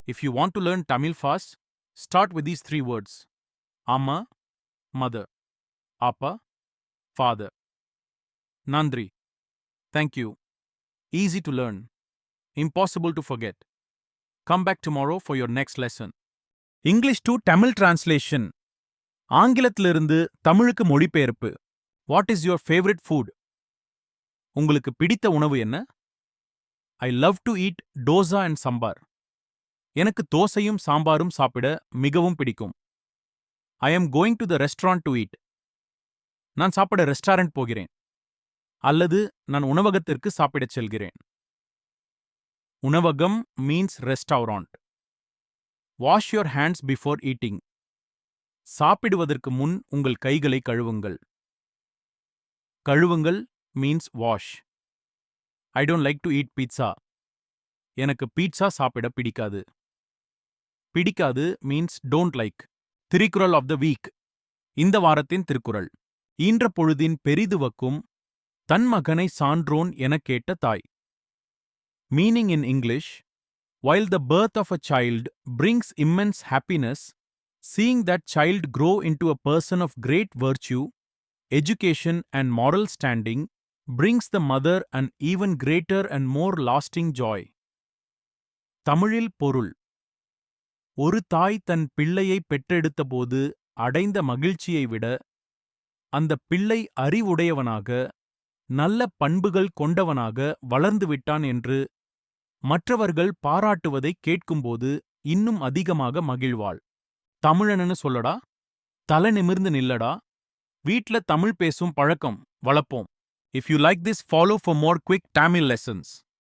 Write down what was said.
If you want to learn Tamil fast, start with these three words: Amma, mother; Appa, father; Nandri, thank you. Easy to learn, impossible to forget. Come back tomorrow for your next lesson. English to Tamil translation. ஆங்கிலத்திலிருந்து தமிழுக்கு மொழிபெயர்ப்பு. What is your favorite food? உங்களுக்கு பிடித்த உணவு என்ன? I love to eat dosa and sambar. எனக்கு தோசையும் சாம்பாரும் சாப்பிட மிகவும் பிடிக்கும். I am going to the restaurant to eat. நான் சாப்பிட ரெஸ்டாரண்ட் போகிறேன். அல்லது நான் உணவகத்திற்கு சாப்பிடச் செல்கிறேன். உணவகம் means restaurant. Wash your hands before eating. சாப்பிடுவதற்கு முன் உங்கள் கைகளை கழுவுங்கள். கழுவுங்கள் means wash. I don't like to eat pizza. எனக்கு பீட்சா சாப்பிட பிடிக்காது. பிடிக்காது means don't like. Thirukkural of the week. இந்த வாரத்தின் திருக்குறள். ஈன்ற பொழுதின் பெரிதுவக்கும் தன் மகனை சான்றோன் எனக் கேட்ட தாய். Meaning in English, while the birth of a child brings immense happiness, seeing that child grow into a person of great virtue, education and moral standing brings the mother an even greater and more lasting joy. தமிழில் பொருள். ஒரு தாய் தன் பிள்ளையை பெற்றெடுத்தபோது அடைந்த மகிழ்ச்சியை விட அந்த பிள்ளை அறிவுடையவனாக நல்ல பண்புகள் கொண்டவனாக வளர்ந்துவிட்டான் என்று மற்றவர்கள் பாராட்டுவதை கேட்கும்போது இன்னும் அதிகமாக மகிழ்வாள். தமிழன்னு சொல்லடா, தலை நிமிர்ந்து நில்லடா, வீட்ல தமிழ் பேசும் பழக்கம் வளர்ப்போம். If you like this, follow for more quick Tamil lessons.